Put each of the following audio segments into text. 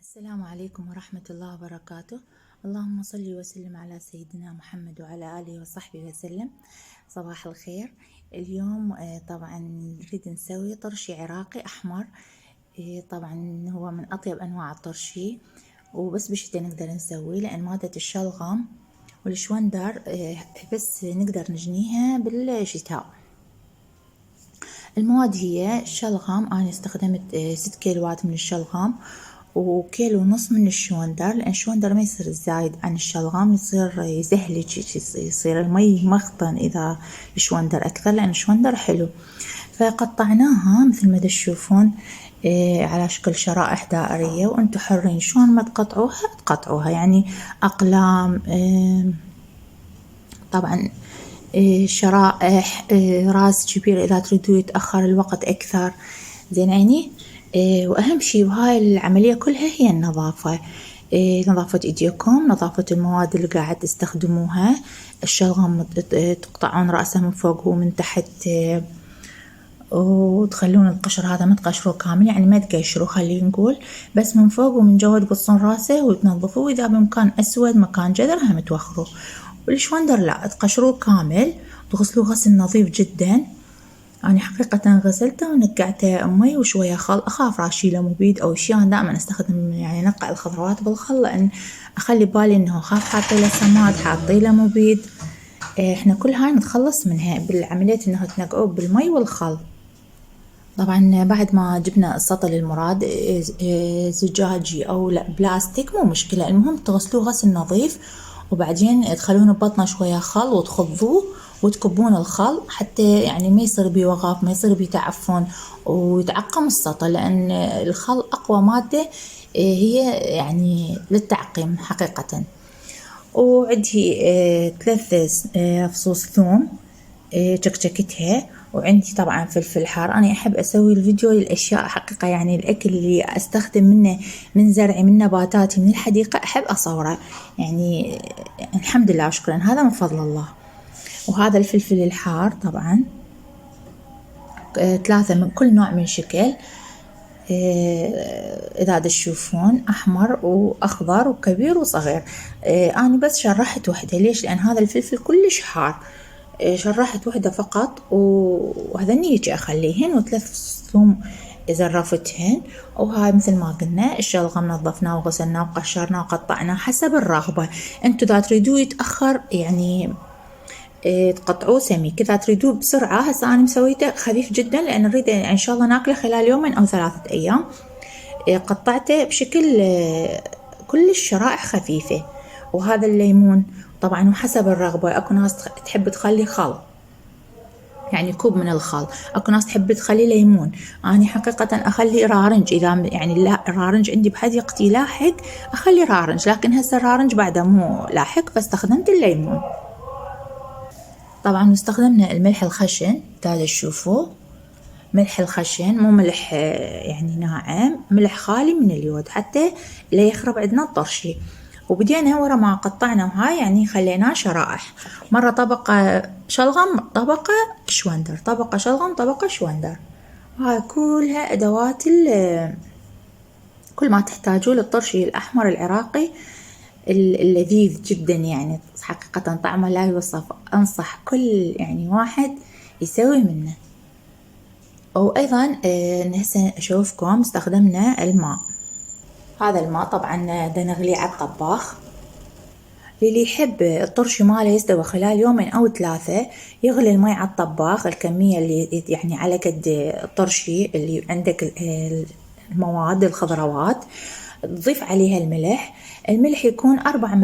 السلام عليكم ورحمة الله وبركاته. اللهم صل وسلم على سيدنا محمد وعلى آله وصحبه وسلم. صباح الخير. اليوم طبعا نريد نسوي طرشي عراقي أحمر. طبعا هو من أطيب أنواع الطرشي، وبس بالشتاء نقدر نسويه لأن مادة الشلغم والشوندر بس نقدر نجنيها بالشتاء. المواد هي الشلغم، أنا استخدمت 6 كيلوات من الشلغم وكيلو ونص من الشوندر، لأن الشوندر ما يصير زايد عن الشلغم، يصير يزهلج، يصير المي مخطن إذا الشوندر أكثر، لأن الشوندر حلو. فقطعناها مثل ما تشوفون على شكل شرائح دائرية، وأنتم حرين شلون ما تقطعوها يعني أقلام، طبعا شرائح، راس كبير إذا تريدوا يتأخر الوقت أكثر. زين عيني. وأهم شيء بهاي العملية كلها هي النظافة، نظافة إيديكم، نظافة المواد اللي قاعد تستخدموها. الشلغم تقطعون رأسه من فوق ومن تحت، وتخلون القشر هذا ما تقشروه كامل، يعني ما تقشروه، خلينا نقول بس من فوق ومن جوا تقصون راسه وتنظفوه، وإذا بمكان أسود مكان جذر هم توخروه. والشوندر لا، تقشروه كامل، تغسلوه غسل نظيف جدا. أنا حقيقة غسلته ونقعته مي وشوية خل، أخاف راشيله مبيد أو شيء، أنا دائما أستخدم يعني نقع الخضروات بالخل، لأن أخلي بالي إنه خاف حاطيله سماد، حاطيله مبيد. إحنا كل هاي نتخلص منها بالعملية، إنه تنقعوه بالمي والخل. طبعا بعد ما جبنا السطل المراد، زجاجي أو لا بلاستيك مو مشكلة، المهم تغسلوه غسل نظيف، وبعدين تخلونه ببطنه شوية خل وتخضوه وتكبون الخل حتى يعني ما يصير بيه وغاف، ما يصير بيه تعفن ويتعقم السطل، لأن الخل أقوى مادة هي يعني للتعقيم حقيقة. وعندي 3 فصوص ثوم شكشكتها، وعندي طبعا فلفل حار. أنا أحب أسوي الفيديو للأشياء حقيقة، يعني الأكل اللي أستخدم منه من زرعي من نباتاتي من الحديقة أحب أصوره، يعني الحمد لله وشكرا، هذا من فضل الله. وهذا الفلفل الحار طبعا 3 من كل نوع من شكل، إذا تشوفون أحمر وأخضر وكبير وصغير. أنا بس شرحت وحدة، ليش؟ لأن هذا الفلفل كلش حار، شرحت وحدة فقط، وهذا يجي أخليهن، و3 ثوم زرفتهن. وهاي مثل ما قلنا الشلغم نظفناه وغسلناه وقشرناه وقطعناه حسب الرغبة. انتو إذا تريدوه يتأخر يعني تقطعوه سميك، إذا تريدوه بسرعة هسه أنا مسويته خفيف جدا، لأن نريد يعني إن شاء الله ناكله خلال 2 أو 3 أيام. قطعته بشكل كل الشرائح خفيفة. وهذا الليمون طبعا وحسب الرغبة، أكو ناس تحب تخلي خل، يعني كوب من الخل، أكو ناس تحب تخلي ليمون. أنا حقيقة أخلي رارنج، إذا يعني لا رارنج عندي بحديقتي لاحق أخلي رارنج، لكن هسه الرارنج بعده مو لاحق فاستخدمت الليمون. طبعا استخدمنا الملح الخشن، تاج تشوفوه ملح الخشن، مو ملح يعني ناعم، ملح خالي من اليود حتى لا يخرب عندنا الطرشي. وبدينا ورا ما قطعنا وهاي يعني خليناه شرائح، مرة طبقة شلغم، طبقة شوندر، طبقة شلغم، طبقة شوندر. هاي كلها أدوات كل ما تحتاجوه للطرشي الأحمر العراقي اللذيذ جدا، يعني حقيقة طعمه لا يوصف، أنصح كل يعني واحد يسوي منه. وأيضا هسه أشوفكم استخدمنا الماء، هذا الماء طبعا دا نغليه على الطباخ. للي يحب الطرشي ماله يستوي خلال 2 أو 3 يغلي الماء على الطباخ، الكمية اللي يعني على قد الطرشي اللي عندك، المواد الخضروات تضيف عليها الملح. الملح يكون 4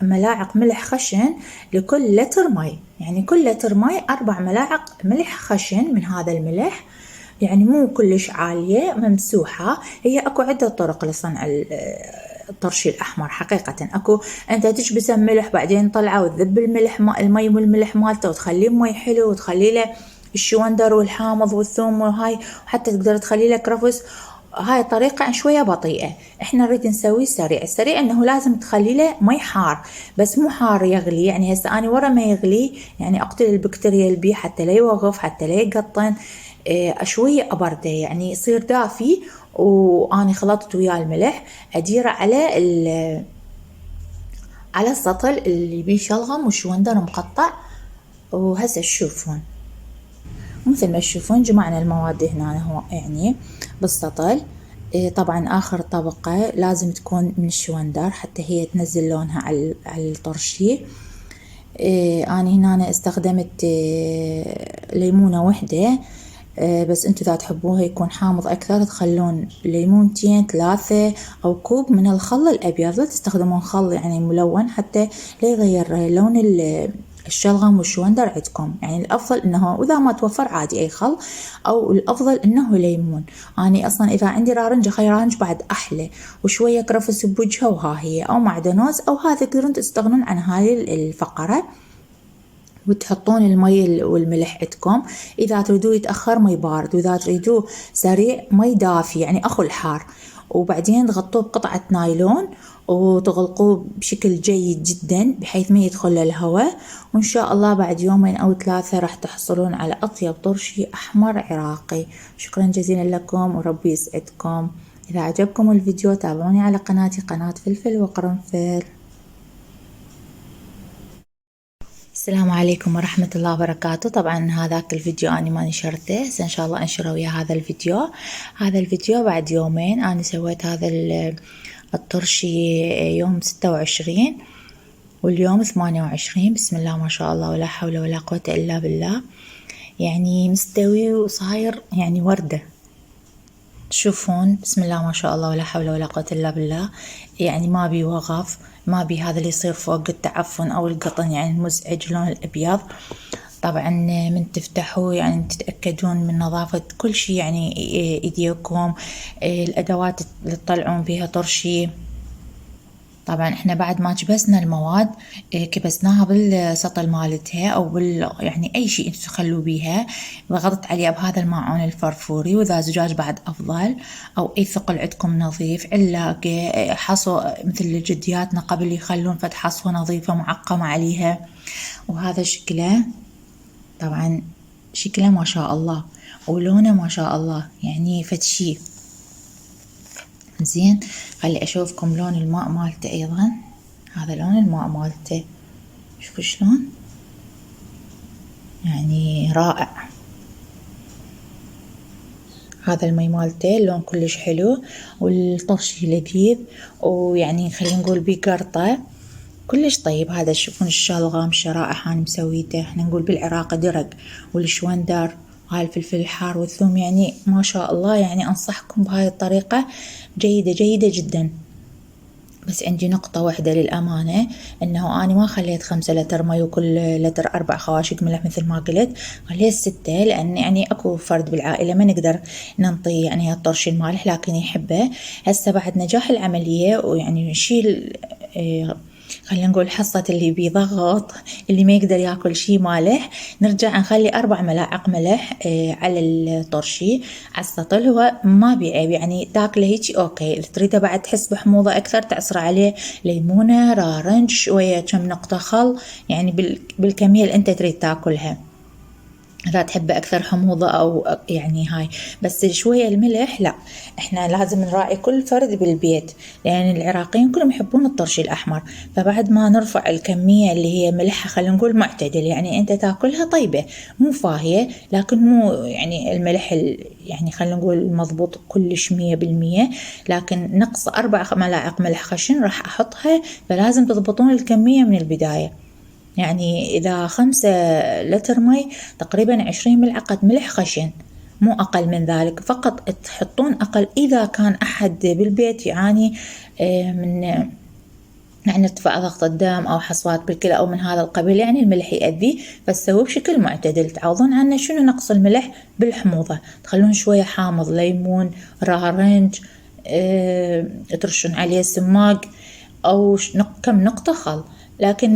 ملاعق ملح خشن لكل لتر مي، يعني كل لتر مي 4 ملاعق ملح خشن من هذا الملح، يعني مو كلش عالية، ممسوحة. هي أكو عدة طرق لصنع الطرشي الأحمر حقيقة. أكو أنت تجبس الملح بعدين طلعه وتذب الملح المي والملح مالته وتخليه مي حلو، وتخلي له الشوندر والحامض والثوم وهاي، وحتى تقدر تخلي لك رفس. هاي طريقة شوية بطيئة، احنا نريد نسوي سريع. السريع انه لازم تخلي له مي حار، بس مو حار يغلي، يعني هسه اني ورا ما يغلي يعني اقتل البكتيريا اللي بيه حتى لا يوقف، حتى لا يقطن. شوية أبرده يعني يصير دافي، وأنا خلطت وياه الملح أديره على السطل اللي بيه شلغم وشوندر مقطع. وهسه تشوفون مثل ما تشوفون جمعنا المواد هنا هو يعني بالسطل. طبعا آخر طبقة لازم تكون من الشوندر حتى هي تنزل لونها على الطرشي. أنا هنا استخدمت ليمونة وحدة، بس انتو اذا تحبوها يكون حامض اكثر تخلون ليمونتين 3 او كوب من الخل الابيض، لا تستخدمون خل يعني ملون حتى لا يغير لون الشلغم والشوندر عندكم. يعني الافضل انه واذا ما توفر عادي اي خل، او الافضل انه ليمون. اني اصلا اذا عندي رارنج اخلي رارنج بعد احلى، وشويه كرفس بوجهه وها هي، او معدنوس او هذا تقدرون تستغنون عن هاي الفقره. وتحطون المي والملح عندكم، اذا تريدوه يتاخر مي بارد، واذا تريدوه سريع مي دافي يعني اخو الحار. وبعدين تغطوه بقطعه نايلون وتغلقوه بشكل جيد جدا بحيث ما يدخل الهواء. وان شاء الله بعد يومين او 3 راح تحصلون على اطيب طرشي احمر عراقي. شكرا جزيلا لكم وربي يسعدكم. اذا عجبكم الفيديو تابعوني على قناتي، قناة فلفل وقرنفل. السلام عليكم ورحمة الله وبركاته. طبعا هذاك الفيديو أنا ما نشرته، هسه إن شاء الله أنشره ويا هذا الفيديو. هذا الفيديو بعد يومين. أنا سويت هذا الطرشي يوم 26 واليوم 28. بسم الله ما شاء الله ولا حول ولا قوة إلا بالله. يعني مستوي وصاير يعني وردة. تشوفون بسم الله ما شاء الله ولا حول ولا قوة إلا بالله. يعني ما بي وغف، ما بي هذا اللي يصير فوق التعفن أو القطن يعني المزعج لون الأبيض. طبعا من تفتحوا يعني تتأكدون من نظافة كل شيء، يعني إيديكم، الأدوات اللي تطلعون بها طرشي. طبعا احنا بعد ما كبسنا المواد كبسناها بالسطل مالتها او يعني اي شيء انتو تخلوا بيها. ضغطت عليها بهذا الماعون الفرفوري، واذا زجاج بعد افضل، او اي ثقل عندكم نظيف، علاقة حصو مثل جدياتنا قبل يخلون فد حصوة نظيفة معقمة عليها. وهذا شكله، طبعا شكله ما شاء الله ولونه ما شاء الله يعني فد شي زين. خلي اشوفكم لون الماء مالته ايضا. هذا لون الماء مالته شوفوا شلون يعني رائع. هذا المي مالته اللون كلش حلو والطرشي لذيذ، ويعني خلينا نقول بقرطة كلش طيب. هذا تشوفون الشلغم الشرائح انا مسويته، احنا نقول بالعراق درق، والشوندر، هاي الفلفل الحار والثوم. يعني ما شاء الله يعني انصحكم بهاي الطريقة جيدة جيدة جدا. بس عندي نقطة واحدة للأمانة، إنه أنا ما خليت 5 لتر مي وكل لتر 4 خواشق ملح مثل ما قلت، خليت 6، لأن يعني أكو فرد بالعائلة ما نقدر ننطي يعني الطرش المالح لكن يحبه. هسه بعد نجاح العملية ويعني نشيل خلينا نقول حصة اللي بيضغط اللي ما يقدر ياكل شي مالح، نرجع نخلي 4 ملاعق ملح على الطرشي على السطل. هو ما بيعيب يعني تاكله هيجي اوكي. اذا تريده بعد تحس بحموضة اكثر تعصر عليه ليمونة، رارنج، شوية كم نقطة خل، يعني بالكمية اللي انت تريد تاكلها. إذا تحبه أكثر حموضة أو يعني هاي. بس شوية الملح لا، إحنا لازم نراعي كل فرد بالبيت، لأن العراقيين كلهم يحبون الطرش الأحمر. فبعد ما نرفع الكمية اللي هي ملحها خلينا نقول معتدل، يعني أنت تاكلها طيبة مو فاهية، لكن مو يعني الملح يعني خلينا نقول مضبوط كلش 100%. لكن نقص 4 ملاعق ملح خشن راح أحطها، فلازم تضبطون الكمية من البداية. يعني إذا 5 لتر مي تقريبا 20 ملعقة ملح خشن، مو أقل من ذلك. فقط تحطون أقل إذا كان أحد بالبيت يعاني من يعني ارتفاع ضغط الدم أو حصوات بالكلى أو من هذا القبيل، يعني الملح يأذي، فسووه بشكل معتدل. تعوضون عنه شنو نقص الملح بالحموضة، تخلون شوية حامض، ليمون، رارنج، ترشون عليه سماق أو كم نقطة خل. لكن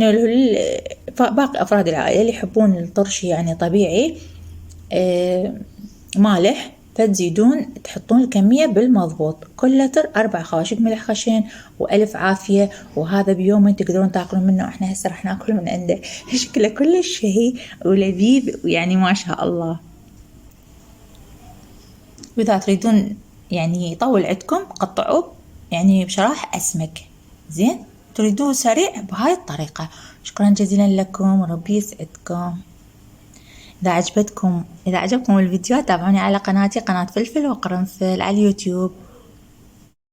باقي أفراد العائلة اللي يحبون الطرش يعني طبيعي مالح، فتزيدون تحطون الكمية بالمضبوط. كل لتر 4 خواشق ملح خشن وألف عافية. وهذا بيومين تقدرون تاكلون منه. احنا هسه راح ناكل من عنده. شكله كلش شهي ولذيذ ويعني ما شاء الله. وإذا تريدون يعني يطول عندكم قطعوه يعني بشرايح أسمك. زين، تريدوه سريع بهاي الطريقة. شكرا جزيلا لكم وربي يسعدكم. إذا عجبكم الفيديو تابعوني على قناتي، قناة فلفل وقرنفل على اليوتيوب.